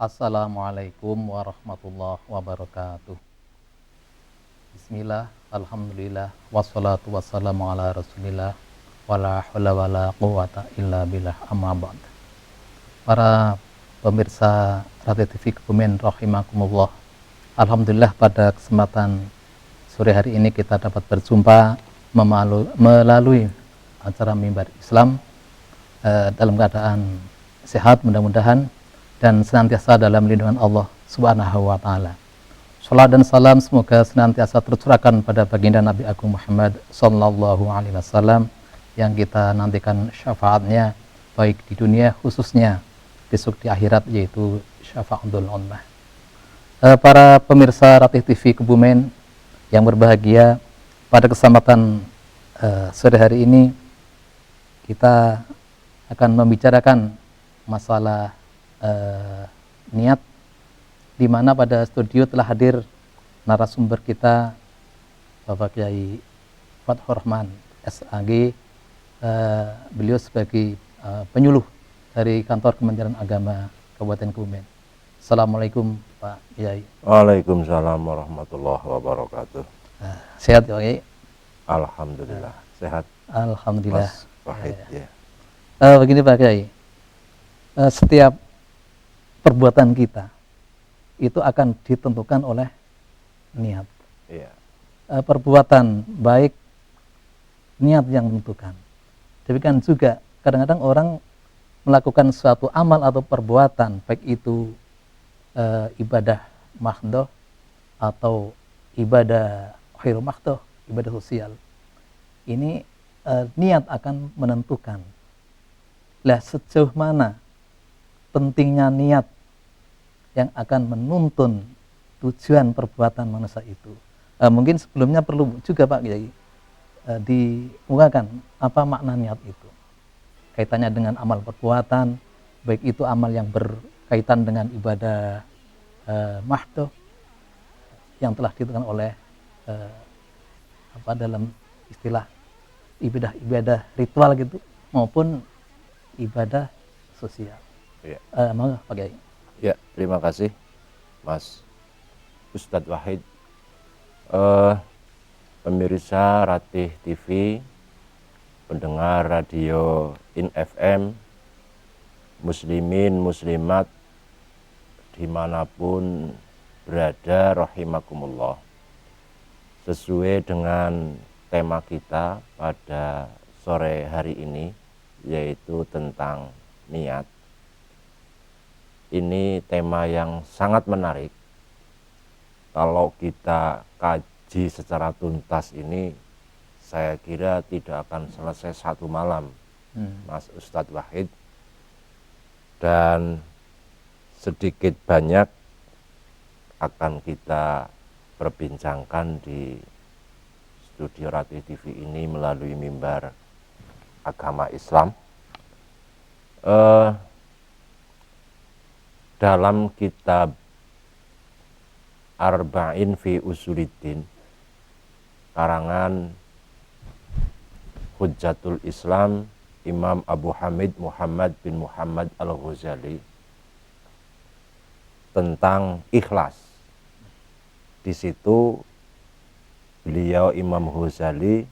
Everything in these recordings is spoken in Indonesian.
Assalamualaikum warahmatullahi wabarakatuh. Bismillah, alhamdulillah, wassalatu wassalamu ala rasulillah, wala hawla wala quwata illa billah, amma ba'd. Para pemirsa Radio TV Kebumen rahimakumullah. Alhamdulillah pada kesempatan sore hari ini kita dapat berjumpa melalui acara Mimbar Islam dalam keadaan sehat mudah-mudahan dan senantiasa dalam lindungan Allah Subhanahu wa taala. Salat dan salam semoga senantiasa tercurahkan pada baginda Nabi Agung Muhammad sallallahu alaihi wasallam yang kita nantikan syafaatnya baik di dunia khususnya besok di akhirat yaitu syafaatul ummah. Para pemirsa Ratih TV Kebumen yang berbahagia, pada kesempatan sore hari ini kita akan membicarakan masalah niat, di mana pada studio telah hadir narasumber kita Bapak Kiai Fathur Rahman SAG. Beliau sebagai penyuluh dari kantor Kementerian Agama Kabupaten Kebumen. Assalamualaikum Pak Kiai. Waalaikumsalam warahmatullahi wabarakatuh. Sehat ya Pak Kiai? Alhamdulillah sehat. Alhamdulillah. Mas Wahid ya. Begini Pak Kiai, setiap perbuatan kita itu akan ditentukan oleh niat. Iya. Perbuatan baik, niat yang menentukan. Tapi kan juga kadang-kadang orang melakukan suatu amal atau perbuatan, baik itu ibadah mahdhah atau ibadah khairu mahdhah, ibadah sosial. Ini niat akan menentukan. Lah sejauh mana pentingnya niat yang akan menuntun tujuan perbuatan manusia itu. Mungkin sebelumnya perlu juga Pak Kiai dimukakan apa makna niat itu. Kaitannya dengan amal perbuatan, baik itu amal yang berkaitan dengan ibadah mahdhah yang telah ditentukan oleh dalam istilah ibadah ritual gitu, maupun ibadah sosial. Iya. Mau Pak Kiai? Ya, terima kasih Mas Ustadz Wahid. Pemirsa Ratih TV, pendengar radio In FM, muslimin muslimat dimanapun berada rahimakumullah. Sesuai dengan tema kita pada sore hari ini, yaitu tentang niat. Ini tema yang sangat menarik. Kalau kita kaji secara tuntas ini, saya kira tidak akan selesai satu malam, Mas Ustadz Wahid. Dan sedikit banyak akan kita perbincangkan di studio Ratih TV ini melalui mimbar agama Islam. Dalam kitab Arba'in fi Usuluddin karangan Hujjatul Islam Imam Abu Hamid Muhammad bin Muhammad Al-Ghazali tentang ikhlas. Di situ beliau Imam Ghazali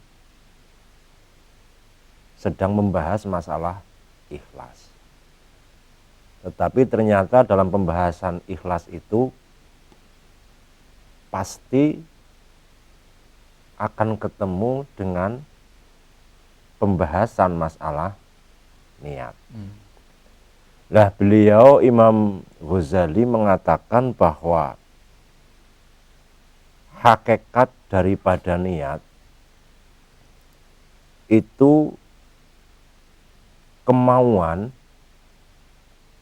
sedang membahas masalah ikhlas. Tetapi ternyata dalam pembahasan ikhlas itu pasti akan ketemu dengan pembahasan masalah niat. Nah, beliau Imam Ghazali mengatakan bahwa hakikat daripada niat itu kemauan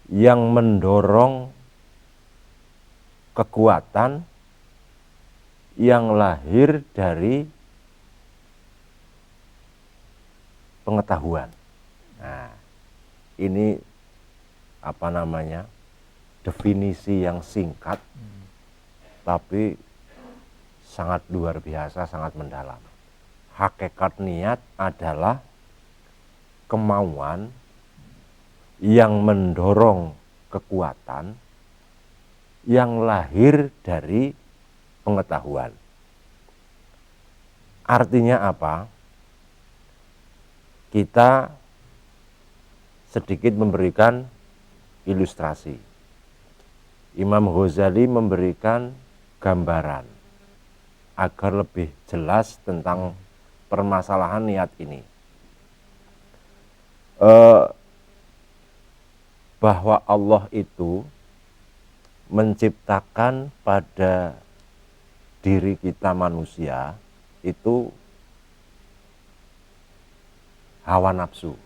yang mendorong kekuatan yang lahir dari pengetahuan. Nah, ini definisi yang singkat tapi sangat luar biasa, sangat mendalam. Hakikat niat adalah kemauan yang mendorong kekuatan yang lahir dari pengetahuan. Artinya apa? Kita sedikit memberikan ilustrasi. Imam Ghazali memberikan gambaran agar lebih jelas tentang permasalahan niat ini. Bahwa Allah itu menciptakan pada diri kita manusia itu hawa nafsu,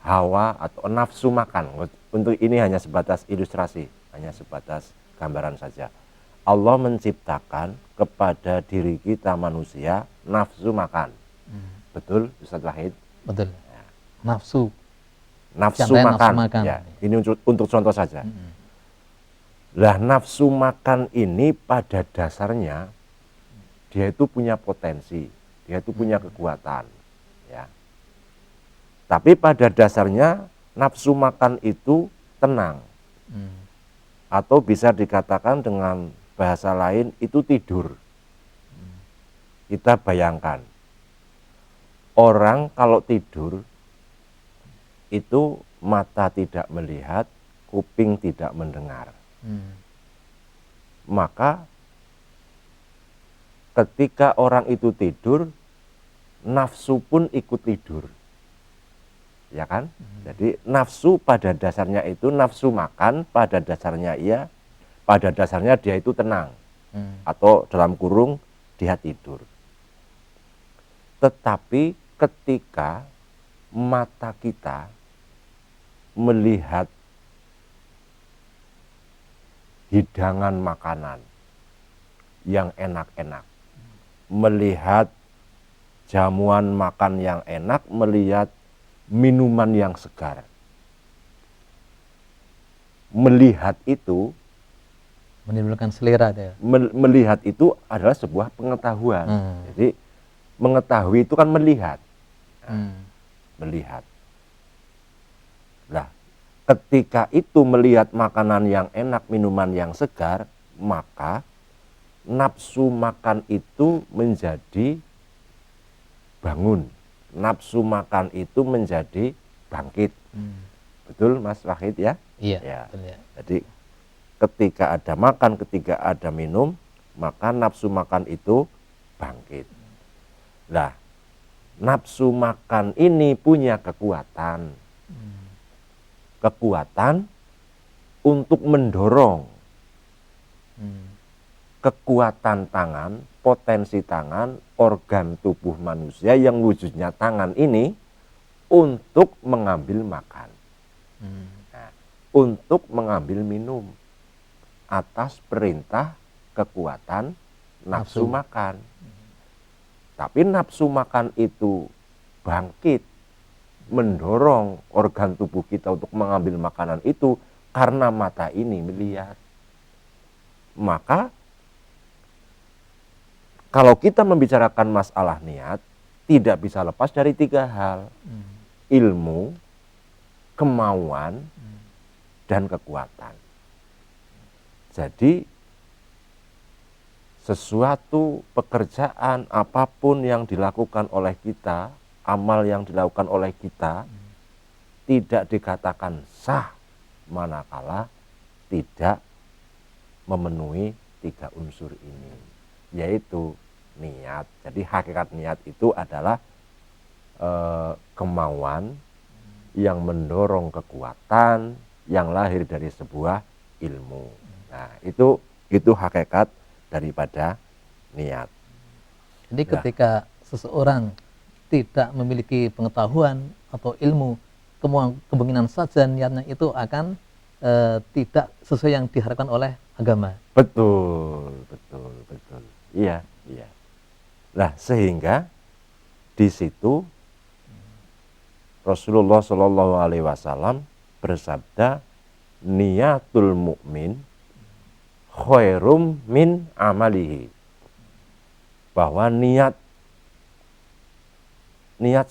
hawa atau nafsu makan. Untuk ini hanya sebatas ilustrasi, hanya sebatas gambaran saja. Allah menciptakan kepada diri kita manusia nafsu makan. Betul, Ustaz Wahid? Betul. Nafsu Makan. nafsu makan. Ya, ini untuk contoh saja. Lah, nafsu makan ini pada dasarnya dia itu punya potensi, dia itu punya kekuatan, ya. Tapi pada dasarnya nafsu makan itu tenang, atau bisa dikatakan dengan bahasa lain itu tidur. Kita bayangkan orang kalau tidur itu mata tidak melihat, kuping tidak mendengar. Maka ketika orang itu tidur, nafsu pun ikut tidur, ya kan? Jadi nafsu pada dasarnya itu nafsu makan, pada dasarnya dia itu tenang, atau dalam kurung dia tidur. Tetapi ketika mata kita melihat hidangan makanan yang enak-enak, melihat jamuan makan yang enak, melihat minuman yang segar, melihat itu menimbulkan selera dia. Melihat itu adalah sebuah pengetahuan. Jadi mengetahui itu kan melihat. Melihat. Nah, ketika itu melihat makanan yang enak, minuman yang segar, maka nafsu makan itu menjadi bangun. Nafsu makan itu menjadi bangkit. Betul, Mas Wahid, ya? Iya. Ya. Betul, ya. Jadi ketika ada makan, ketika ada minum, maka nafsu makan itu bangkit. Nah, nafsu makan ini punya kekuatan. Kekuatan untuk mendorong. Kekuatan tangan, potensi tangan, organ tubuh manusia yang wujudnya tangan ini untuk mengambil makan. Nah, untuk mengambil minum atas perintah kekuatan nafsu makan. Tapi nafsu makan itu bangkit, mendorong organ tubuh kita untuk mengambil makanan itu karena mata ini melihat. Maka kalau kita membicarakan masalah niat, tidak bisa lepas dari 3 hal. Ilmu, kemauan, dan kekuatan. Jadi sesuatu pekerjaan apapun yang dilakukan oleh kita, amal yang dilakukan oleh kita, tidak dikatakan sah manakala tidak memenuhi 3 unsur ini, yaitu niat. Jadi hakikat niat itu adalah kemauan yang mendorong kekuatan yang lahir dari sebuah ilmu. Nah, itu hakikat daripada niat. Jadi ketika seseorang tidak memiliki pengetahuan atau ilmu, kemungkinan saja niatnya itu akan tidak sesuai yang diharapkan oleh agama. Betul. Iya. Nah, sehingga di situ Rasulullah Shallallahu Alaihi Wasallam bersabda, niatul mukmin khairum min amalihi, bahwa niat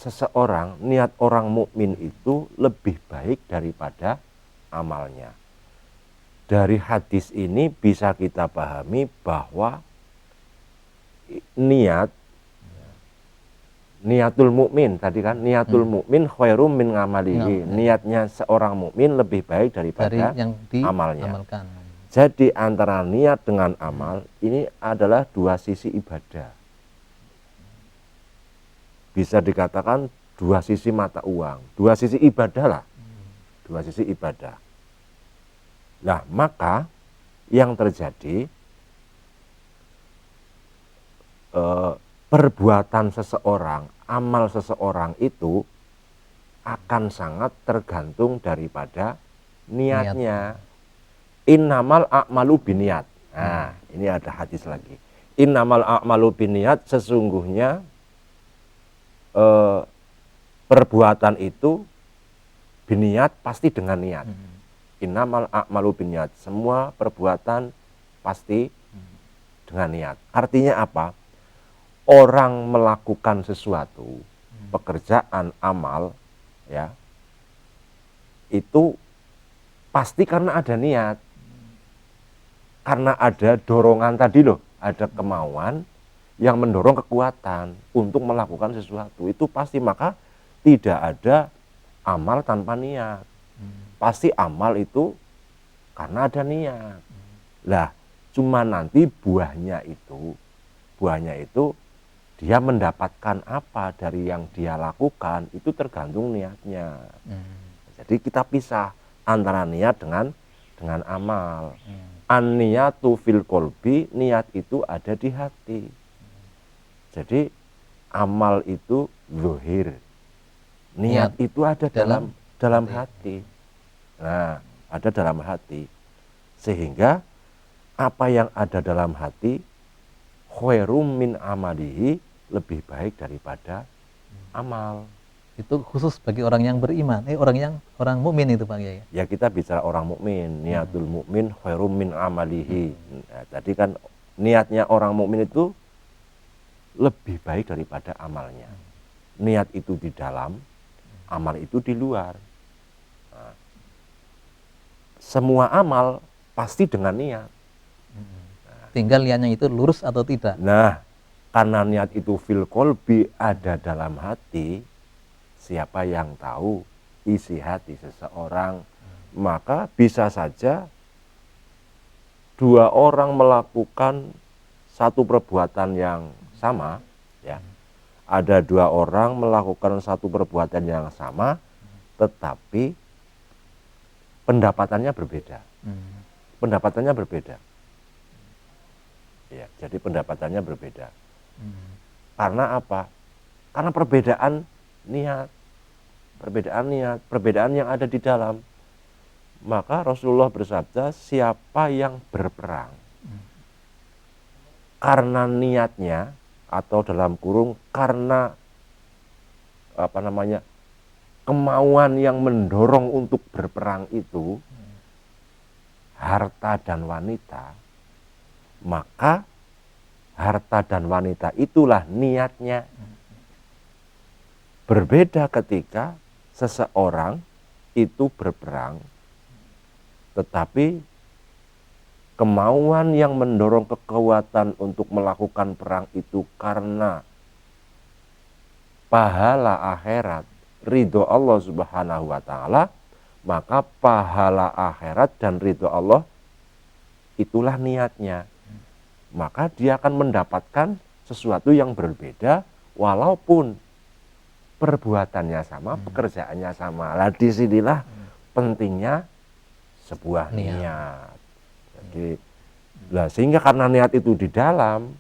seseorang, niat orang mukmin itu lebih baik daripada amalnya. dari hadis ini bisa kita pahami bahwa niatul mukmin tadi kan, niatul mukmin khairum min ngamalihi. Niatnya seorang mukmin lebih baik daripada dari yang amalnya. diamalkan. Jadi antara niat dengan amal ini adalah dua sisi ibadah. Bisa dikatakan dua sisi mata uang, dua sisi ibadah lah. Dua sisi ibadah. Nah, maka yang terjadi perbuatan seseorang, amal seseorang itu akan sangat tergantung daripada niatnya. Innamal a'malu biniat. Nah, ini ada hadis lagi. Innamal a'malu biniat, sesungguhnya perbuatan itu biniat pasti dengan niat. Innamal a'malu biniat, semua perbuatan pasti dengan niat. Artinya apa? Orang melakukan sesuatu, pekerjaan, amal, ya, itu pasti karena ada niat. Karena ada dorongan tadi loh, ada kemauan yang mendorong kekuatan untuk melakukan sesuatu. Itu pasti, maka tidak ada amal tanpa niat. Pasti amal itu karena ada niat. Lah, cuma nanti buahnya itu dia mendapatkan apa dari yang dia lakukan itu tergantung niatnya. Jadi kita pisah antara niat dengan amal. An-niyatu fil qalbi, niat itu ada di hati. Jadi amal itu zuhir. Niat itu ada dalam hati. Nah, ada dalam hati. Sehingga apa yang ada dalam hati khairum min amalihi, lebih baik daripada amal. Itu khusus bagi orang yang beriman, orang mukmin itu Pak Kiai. Ya, kita bicara orang mukmin, niatul mukmin khairum min amalihi. Nah, tadi kan niatnya orang mukmin itu lebih baik daripada amalnya. Niat itu di dalam, amal itu di luar. Nah, semua amal pasti dengan niat. Tinggal niatnya itu lurus atau tidak. Nah, karena niat itu fil qalbi, ada dalam hati, siapa yang tahu isi hati seseorang, maka bisa saja dua orang melakukan satu perbuatan yang sama, ya. Ada dua orang melakukan satu perbuatan yang sama, tetapi pendapatannya berbeda. Pendapatannya berbeda. Ya, jadi pendapatannya berbeda. Karena apa? Karena perbedaan niat. Perbedaan yang ada di dalam. Maka Rasulullah bersabda, siapa yang berperang karena niatnya, atau dalam kurung karena kemauan yang mendorong untuk berperang itu harta dan wanita, maka harta dan wanita itulah niatnya. Berbeda ketika seseorang itu berperang, tetapi kemauan yang mendorong kekuatan untuk melakukan perang itu karena pahala akhirat, ridho Allah Subhanahu wa Ta'ala, maka pahala akhirat dan ridho Allah itulah niatnya. Maka dia akan mendapatkan sesuatu yang berbeda walaupun perbuatannya sama, pekerjaannya sama. Lah disinilah pentingnya sebuah niat. Jadi, sehingga karena niat itu di dalam,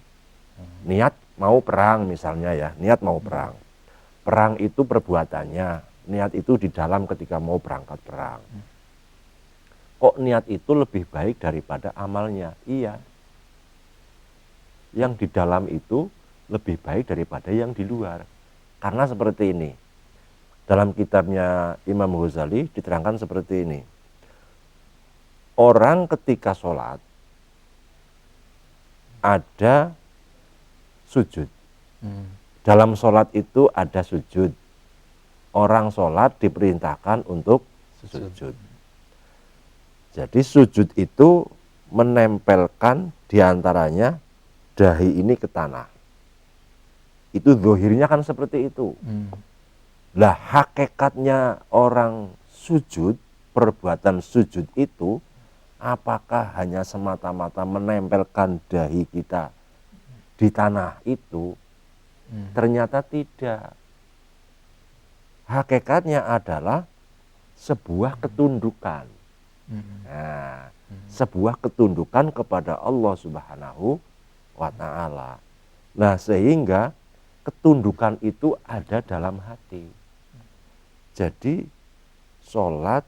niat mau perang misalnya ya, niat mau perang. Perang itu perbuatannya, niat itu di dalam ketika mau berangkat perang. Kok niat itu lebih baik daripada amalnya? Iya. Yang di dalam itu lebih baik daripada yang di luar. Karena seperti ini. Dalam kitabnya Imam Ghazali diterangkan seperti ini. Orang ketika sholat ada sujud. Dalam sholat itu ada sujud. Orang sholat diperintahkan untuk sujud. Jadi sujud itu menempelkan diantaranya dahi ini ke tanah. Itu zahirnya kan seperti itu. Lah hakikatnya orang sujud, perbuatan sujud itu apakah hanya semata-mata menempelkan dahi kita di tanah itu? Ternyata tidak. Hakikatnya adalah sebuah ketundukan. Nah, sebuah ketundukan kepada Allah Subhanahu wa Ta'ala. Nah, sehingga ketundukan itu ada dalam hati. Jadi sholat,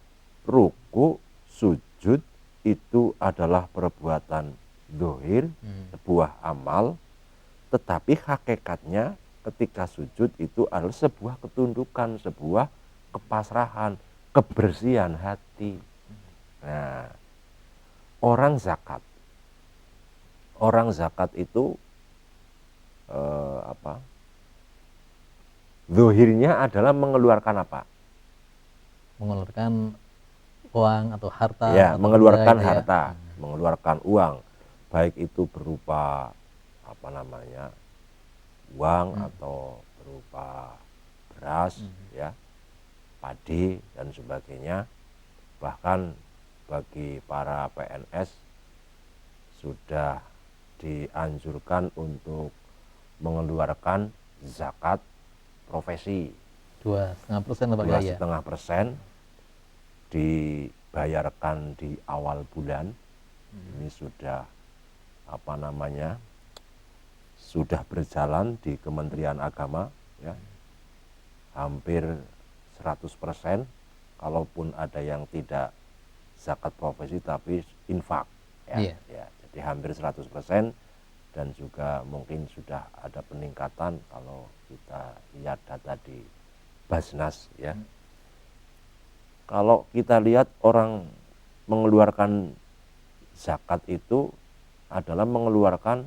ruku, sujud itu adalah perbuatan zahir, sebuah amal, tetapi hakikatnya ketika sujud itu adalah sebuah ketundukan, sebuah kepasrahan, kebersihan hati. Nah, orang zakat itu zahirnya adalah mengeluarkan apa? Mengeluarkan uang atau harta. Ya, atau mengeluarkan benda, harta, mengeluarkan uang, baik itu berupa uang atau berupa beras, ya, padi dan sebagainya. Bahkan bagi para PNS sudah dianjurkan untuk mengeluarkan zakat profesi 2,5% Pak Kiai, ya? 2,5% dibayarkan di awal bulan. Ini sudah sudah berjalan di Kementerian Agama, ya, hampir 100%. Kalaupun ada yang tidak zakat profesi tapi infak, ya, ya, jadi hampir 100%. Dan juga mungkin sudah ada peningkatan kalau kita lihat data di Basnas, ya. Kalau kita lihat orang mengeluarkan zakat itu adalah mengeluarkan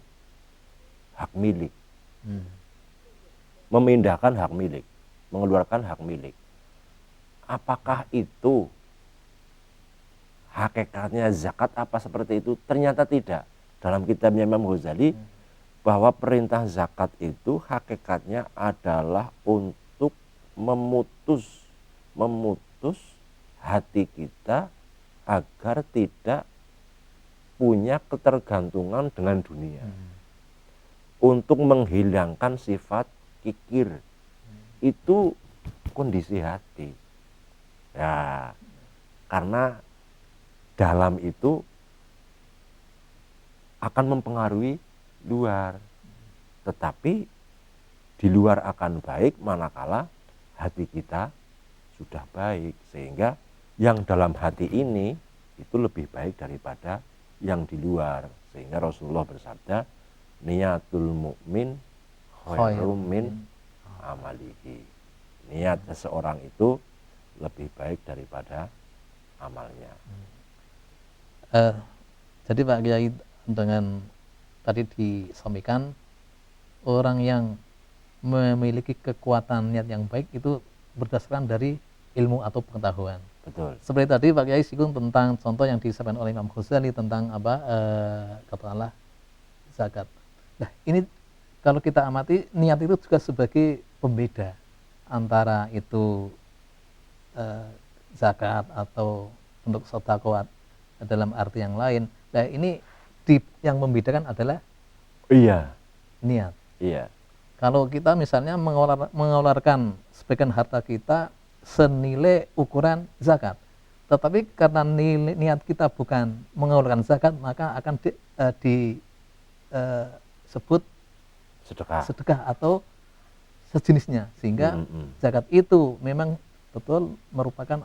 hak milik, memindahkan hak milik, mengeluarkan hak milik. Apakah itu hakikatnya zakat apa seperti itu? Ternyata tidak. Dalam kitabnya Imam Ghazali bahwa perintah zakat itu hakikatnya adalah untuk memutus hati kita agar tidak punya ketergantungan dengan dunia, untuk menghilangkan sifat kikir. Itu kondisi hati, ya, karena dalam itu akan mempengaruhi luar, tetapi di luar akan baik manakala hati kita sudah baik, sehingga yang dalam hati ini itu lebih baik daripada yang di luar. Sehingga Rasulullah bersabda, niatul mukmin khairum min amalihi. Niat seseorang itu lebih baik daripada amalnya. Jadi Pak Kiai, dengan tadi disampaikan orang yang memiliki kekuatan niat yang baik itu berdasarkan dari ilmu atau pengetahuan. Betul. Seperti tadi Pak Kiai singgung tentang contoh yang disampaikan oleh Imam Ghazali tentang katakanlah zakat. Nah, ini kalau kita amati, niat itu juga sebagai pembeda antara itu zakat atau untuk sedekah dalam arti yang lain. Nah, ini yang membedakan adalah niat. Iya. Kalau kita misalnya mengeluarkan sebagian harta kita senilai ukuran zakat, tetapi karena niat kita bukan mengeluarkan zakat, maka akan disebut sedekah atau sejenisnya, sehingga zakat itu memang betul merupakan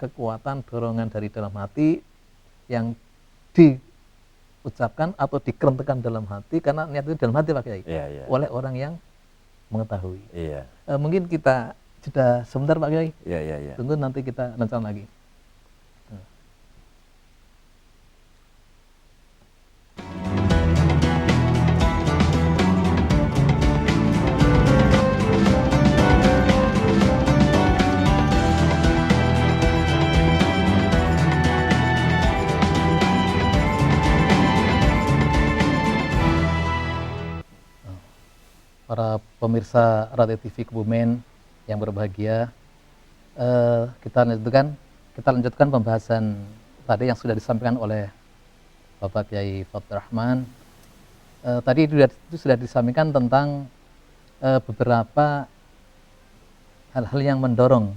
kekuatan dorongan dari dalam hati yang diucapkan atau dikerentekan dalam hati, karena niat itu dalam hati Pak Kiai, oleh orang yang mengetahui. Mungkin kita jeda sebentar Pak Kiai. Tunggu, nanti kita lanjutkan lagi. para pemirsa Radio TV Kebumen yang berbahagia. Kita lanjutkan pembahasan tadi yang sudah disampaikan oleh Bapak Kiai Fathur Rahman. Tadi itu sudah disampaikan tentang beberapa hal-hal yang mendorong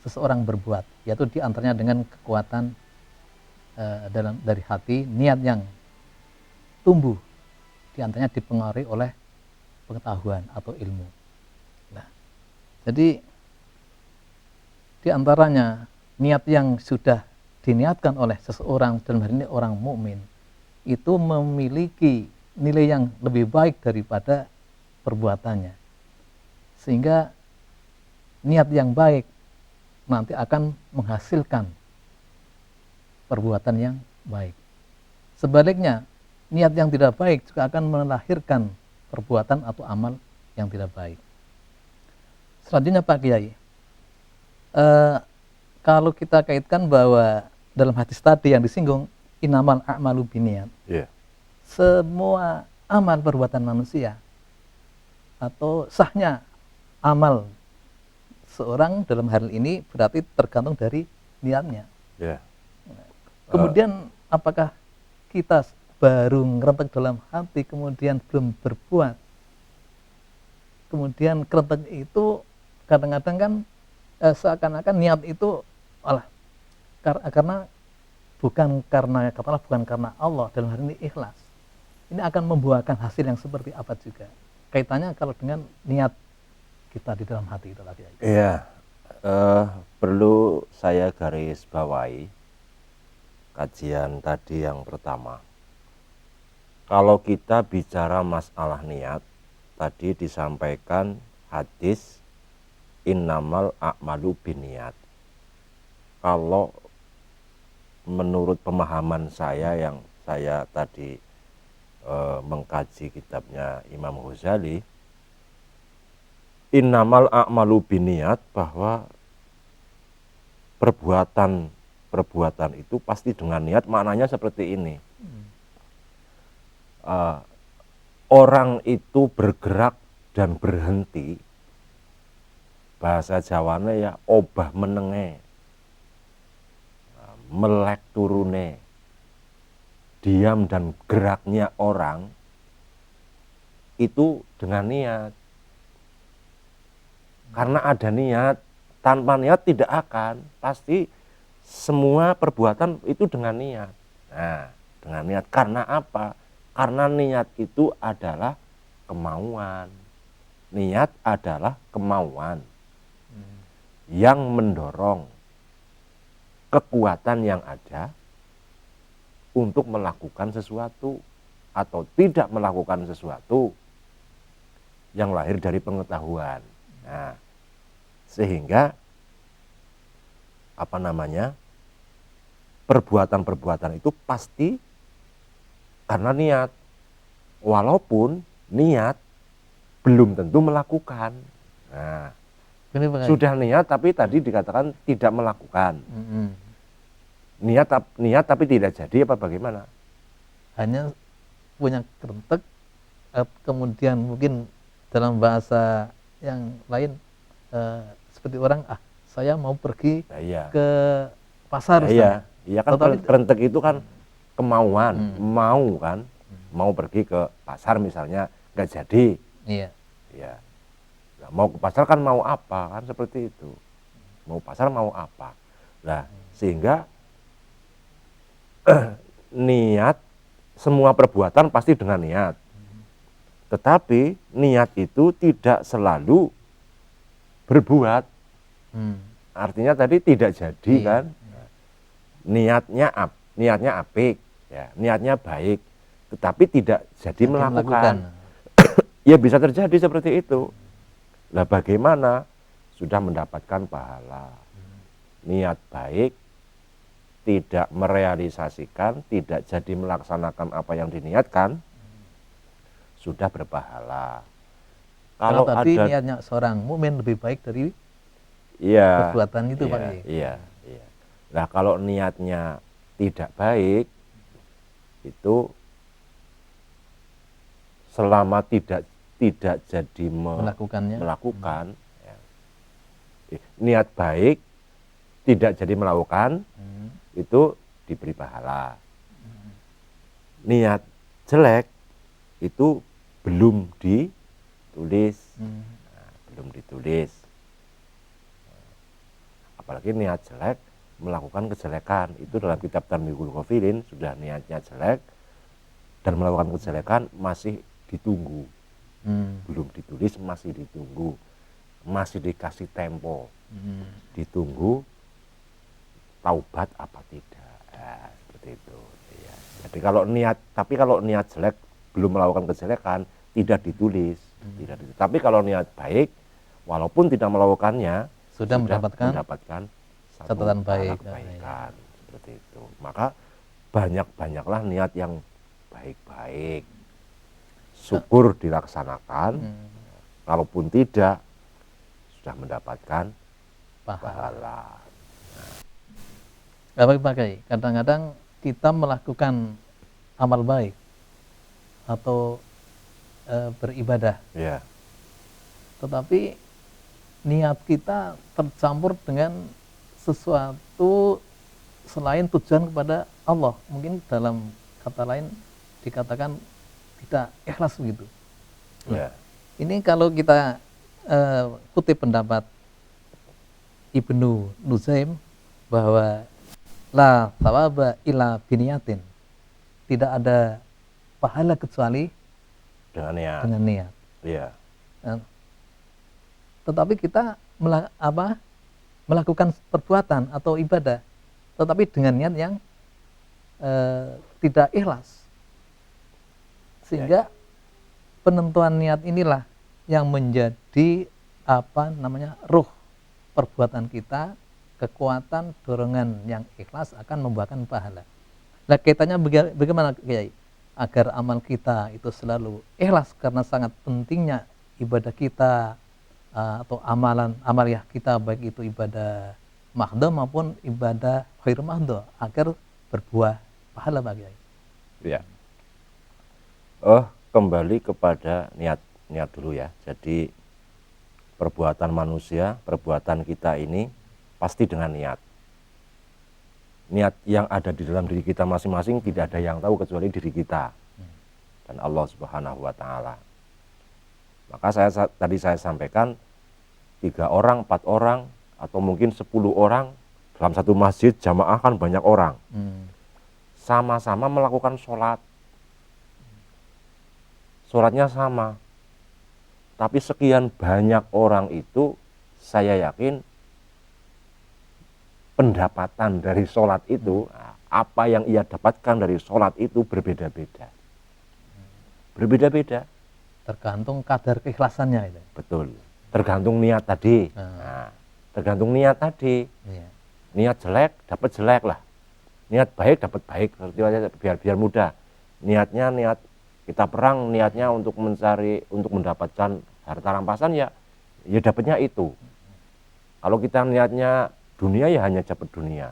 seseorang berbuat, yaitu diantaranya dengan kekuatan dari hati, niat yang tumbuh, diantaranya dipengaruhi oleh pengetahuan atau ilmu. Nah, jadi diantaranya niat yang sudah diniatkan oleh seseorang, dalam hal ini orang mukmin, itu memiliki nilai yang lebih baik daripada perbuatannya, sehingga niat yang baik nanti akan menghasilkan perbuatan yang baik. Sebaliknya, niat yang tidak baik juga akan melahirkan perbuatan atau amal yang tidak baik. Selanjutnya Pak Kiai, kalau kita kaitkan bahwa dalam hadis tadi yang disinggung, innamal a'malu binniyat, semua amal perbuatan manusia atau sahnya amal seorang dalam hal ini berarti tergantung dari niatnya. Kemudian apakah kita baru ngerentek dalam hati kemudian belum berbuat, kemudian kerentek itu kadang-kadang kan seakan-akan niat itu karena bukan karena Allah, dalam hal ini ikhlas, ini akan membuahkan hasil yang seperti apa juga, kaitannya kalau dengan niat kita di dalam hati itu lagi. Iya, perlu saya garis bawahi kajian tadi yang pertama. Kalau kita bicara masalah niat, tadi disampaikan hadis innamal a'malu binniyat. Kalau menurut pemahaman saya yang saya tadi mengkaji kitabnya Imam Ghazali, innamal a'malu binniyat, bahwa perbuatan itu pasti dengan niat. Maknanya seperti ini. Orang itu bergerak dan berhenti, bahasa Jawane ya obah menenge, melek turune, diam dan geraknya orang itu dengan niat. Karena ada niat, tanpa niat tidak akan, pasti semua perbuatan itu dengan niat. Nah, dengan niat. Karena apa? Karena niat itu adalah kemauan. Niat adalah kemauan yang mendorong kekuatan yang ada untuk melakukan sesuatu atau tidak melakukan sesuatu yang lahir dari pengetahuan. Nah, sehingga perbuatan-perbuatan itu pasti karena niat, walaupun niat belum tentu melakukan. Nah, sudah niat tapi tadi dikatakan tidak melakukan. Niat tapi tidak jadi apa bagaimana? Hanya punya kerentek, kemudian mungkin dalam bahasa yang lain seperti orang, saya mau pergi ke pasar. Iya kan, kerentek itu kan kemauan, mau kan, mau pergi ke pasar misalnya, nggak jadi. Iya. Nah, mau ke pasar kan mau apa, kan seperti itu. Mau pasar mau apa. Nah, sehingga niat, semua perbuatan pasti dengan niat. Tetapi niat itu tidak selalu berbuat. Artinya tadi tidak jadi kan. Niatnya apik, ya, niatnya baik, tetapi tidak jadi melakukan. Ya bisa terjadi seperti itu. Lah bagaimana? Sudah mendapatkan pahala. Niat baik, tidak merealisasikan, tidak jadi melaksanakan apa yang diniatkan, sudah berpahala. Kalau tadi niatnya seorang mukmin lebih baik dari perbuatan itu, Pak. Iya. Nah, kalau niatnya tidak baik, itu selama tidak tidak jadi melakukannya, melakukan, ya. Niat baik tidak jadi melakukan, itu diberi pahala. Niat jelek itu belum ditulis, belum ditulis. Apalagi niat jelek melakukan kejelekan, itu dalam kitab Tanbihul Ghafilin sudah niatnya jelek dan melakukan kejelekan masih ditunggu, belum ditulis, masih ditunggu, masih dikasih tempo, ditunggu taubat apa tidak, nah, seperti itu. Ya. Jadi kalau niat jelek belum melakukan kejelekan tidak ditulis, tidak ditulis. Tapi kalau niat baik, walaupun tidak melakukannya, sudah mendapatkan satu catatan baik, kebaikan, seperti itu. Maka banyak-banyaklah niat yang baik-baik, syukur dilaksanakan, kalaupun tidak sudah mendapatkan pahala. Pak Kiai, kadang-kadang kita melakukan amal baik atau beribadah, Ya. tetapi niat kita tercampur dengan sesuatu selain tujuan kepada Allah. Mungkin dalam kata lain dikatakan tidak ikhlas begitu. Ya. Ini kalau kita kutip pendapat Ibnu Nuzaim bahwa la thawaba illa biniyatin, tidak ada pahala kecuali dengan niat. Ya. Tetapi kita melakukan perbuatan atau ibadah, tetapi dengan niat yang tidak ikhlas, sehingga penentuan niat inilah yang menjadi ruh perbuatan kita, kekuatan dorongan yang ikhlas akan membuahkan pahala. Nah, kaitannya bagaimana Kiai agar amal kita itu selalu ikhlas, karena sangat pentingnya ibadah kita atau amaliyah kita, baik itu ibadah mahdhah maupun ibadah khair mahdhah, agar berbuah pahala Pak Kiai. Ya. Kembali kepada niat dulu ya. Jadi perbuatan manusia, perbuatan kita ini pasti dengan niat. Niat yang ada di dalam diri kita masing-masing tidak ada yang tahu kecuali diri kita dan Allah Subhanahu wa Ta'ala. Maka tadi saya sampaikan 3 orang, 4 orang, atau mungkin 10 orang dalam satu masjid jamaah kan banyak orang. Sama-sama melakukan sholat. Sholatnya sama. Tapi sekian banyak orang itu, saya yakin pendapatan dari sholat itu, apa yang ia dapatkan dari sholat itu berbeda-beda. Berbeda-beda. Tergantung kadar keikhlasannya itu. Betul. Tergantung niat tadi. Tergantung niat tadi. Iya. Niat jelek dapat jelek lah. Niat baik dapat baik. Biar mudah. Niatnya niat kita perang, niatnya untuk mendapatkan harta rampasan, ya dapatnya itu. Kalau kita niatnya dunia, ya hanya dapat dunia.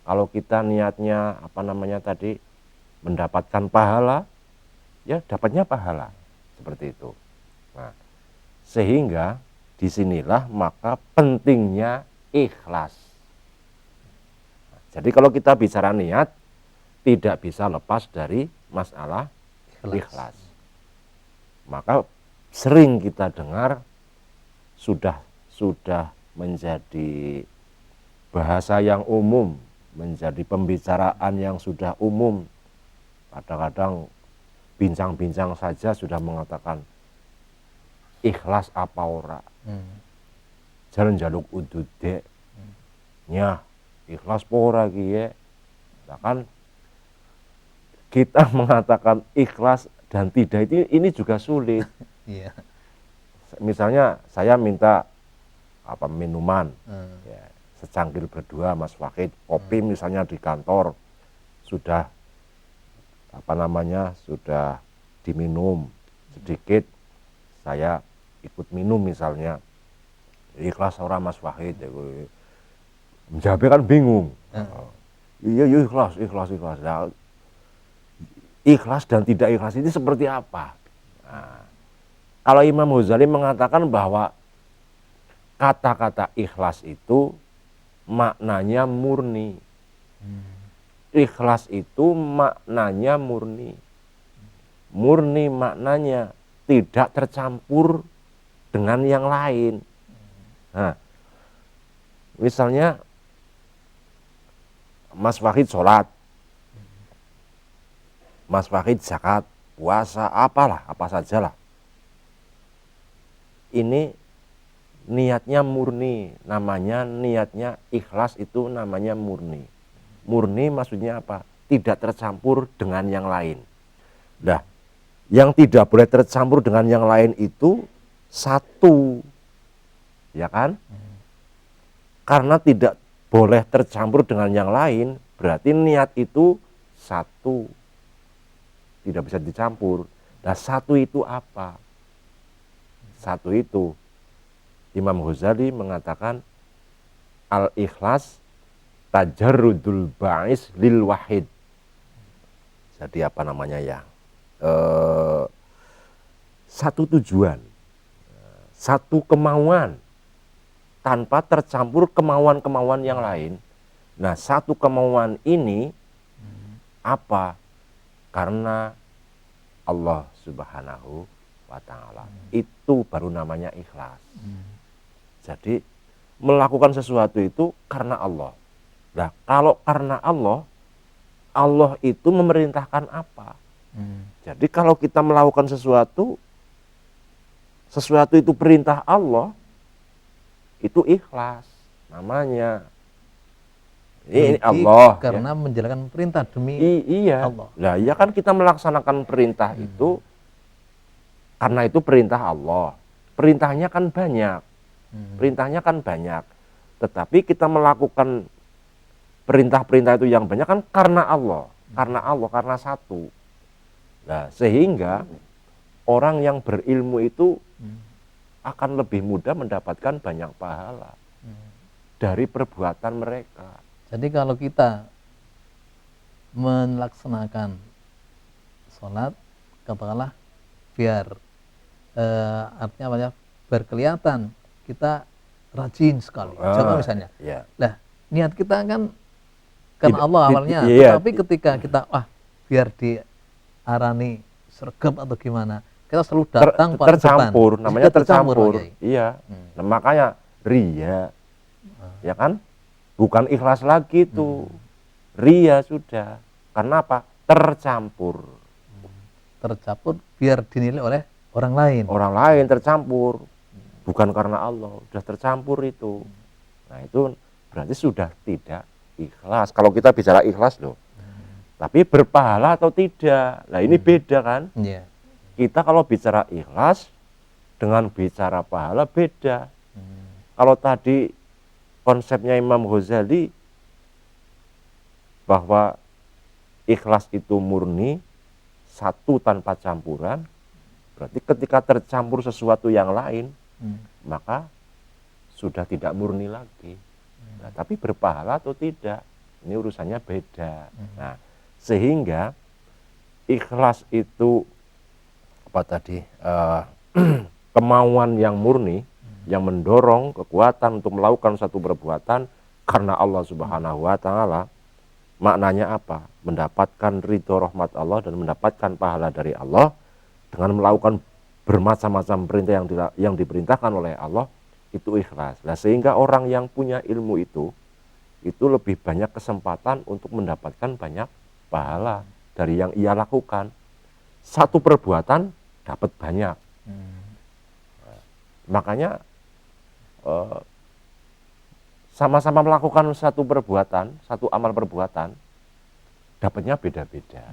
Kalau kita niatnya mendapatkan pahala, ya dapatnya pahala. Seperti itu. Nah, sehingga disinilah maka pentingnya ikhlas. Nah, jadi kalau kita bicara niat, tidak bisa lepas dari masalah ikhlas. Maka sering kita dengar sudah menjadi bahasa yang umum, menjadi pembicaraan yang sudah umum. Kadang-kadang bincang-bincang saja sudah mengatakan ikhlas apa ora. Jalan jaluk udude. Nyah, ikhlas pora kiye. Bahkan kita mengatakan ikhlas dan tidak ini juga sulit. Iya. Misalnya saya minta minuman, ya, secangkir berdua Mas Wahid, kopi misalnya di kantor sudah sudah diminum sedikit, saya ikut minum misalnya, ikhlas orang Mas Wahid, ya, menjawabnya kan bingung. Iya ikhlas. Nah, ikhlas dan tidak ikhlas ini seperti apa? Nah, Kalau Imam Ghazali mengatakan bahwa kata-kata ikhlas itu maknanya murni. Ikhlas itu maknanya murni. Murni maknanya tidak tercampur dengan yang lain. Nah, misalnya Mas Wahid sholat, Mas Wahid zakat, puasa, apalah, apa sajalah. Ini niatnya murni, namanya niatnya ikhlas itu namanya murni. Murni maksudnya apa? Tidak tercampur dengan yang lain. Nah, yang tidak boleh tercampur dengan yang lain itu satu, ya kan? Karena tidak boleh tercampur dengan yang lain, berarti niat itu satu, tidak bisa dicampur. Nah, satu itu apa? Satu itu Imam Ghazali mengatakan al-ikhlas tajarrudul ba'is lil wahid. Jadi apa namanya ya? Satu tujuan, satu kemauan tanpa tercampur kemauan-kemauan yang lain. Nah, satu kemauan ini apa? Karena Allah Subhanahu wa ta'ala. Itu baru namanya ikhlas. Jadi melakukan sesuatu itu karena Allah. Nah, kalau karena Allah, Allah itu memerintahkan apa? Jadi kalau kita melakukan sesuatu itu perintah Allah, itu ikhlas namanya. Ini Allah karena ya, menjalankan perintah demi iya. Allah. Nah, iya kan kita melaksanakan perintah itu karena itu perintah Allah. Perintahnya kan banyak. Perintahnya kan banyak. Tetapi kita melakukan perintah-perintah itu yang banyak kan karena Allah. Karena Allah, karena satu. Nah, sehingga orang yang berilmu itu akan lebih mudah mendapatkan banyak pahala dari perbuatan mereka. Jadi kalau kita melaksanakan sholat, katakanlah biar artinya apa ya, berkelihatan kita rajin sekali. Contoh misalnya, nah niat kita kan Allah awalnya, tapi ketika kita biar diarani sergap atau gimana, kita selalu datang pada tercampur, depan. Namanya tercampur. Iya. Nah, makanya ria, ya kan? Bukan ikhlas lagi tuh, ria sudah. Karena apa? Tercampur. Tercampur biar dinilai oleh orang lain. Orang lain tercampur, bukan karena Allah, sudah tercampur itu. Nah, itu berarti sudah tidak ikhlas. Kalau kita bicara ikhlas loh, tapi berpahala atau tidak, nah ini beda kan? Kita kalau bicara ikhlas dengan bicara pahala beda. Kalau tadi konsepnya Imam Ghazali bahwa ikhlas itu murni, satu tanpa campuran, berarti ketika tercampur sesuatu yang lain, maka sudah tidak murni lagi. Nah, tapi berpahala atau tidak, ini urusannya beda. Nah, sehingga ikhlas itu apa tadi, kemauan yang murni, yang mendorong kekuatan untuk melakukan satu perbuatan karena Allah Subhanahu wa ta'ala. Maknanya apa? Mendapatkan ridho rahmat Allah dan mendapatkan pahala dari Allah dengan melakukan bermacam-macam perintah yang diperintahkan oleh Allah, itu ikhlas. Nah, sehingga orang yang punya ilmu itu lebih banyak kesempatan untuk mendapatkan banyak pahala dari yang ia lakukan. Satu perbuatan dapat banyak. Makanya sama-sama melakukan satu perbuatan, satu amal perbuatan, dapatnya beda-beda.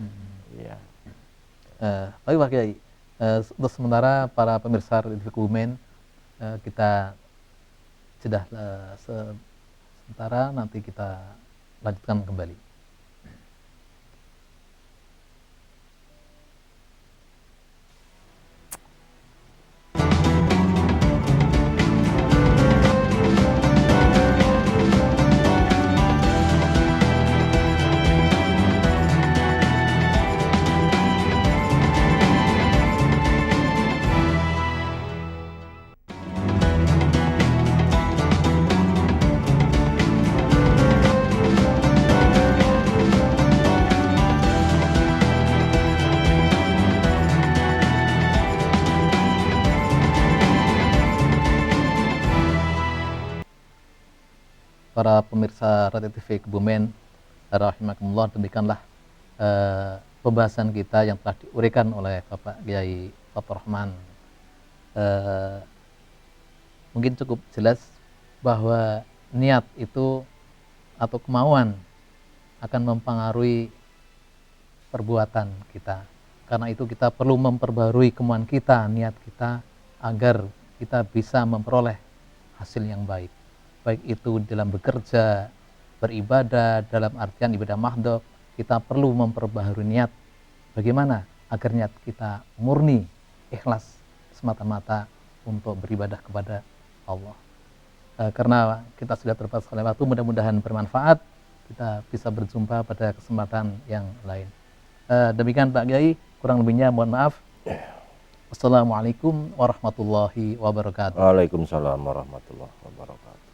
Ya. Baik Pak Kiai, untuk sementara para pemirsa Ridvikumen, kita sudah sementara, nanti kita lanjutkan kembali. para pemirsa Radio TV Kebumen rahimakumullah, demikianlah pembahasan kita yang telah diuraikan oleh Bapak Kiai Fathur Rahman. Mungkin cukup jelas bahwa niat itu atau kemauan akan mempengaruhi perbuatan kita. Karena itu kita perlu memperbarui kemauan kita, niat kita, agar kita bisa memperoleh hasil yang baik. Baik itu dalam bekerja, beribadah, dalam artian ibadah mahdhah, kita perlu memperbaharui niat. Bagaimana agar niat kita murni, ikhlas, semata-mata untuk beribadah kepada Allah. Karena kita sudah terbatas oleh waktu, mudah-mudahan bermanfaat. Kita bisa berjumpa pada kesempatan yang lain. Demikian Pak Kiai, kurang lebihnya mohon maaf. Wassalamualaikum warahmatullahi wabarakatuh. Waalaikumsalam warahmatullahi wabarakatuh.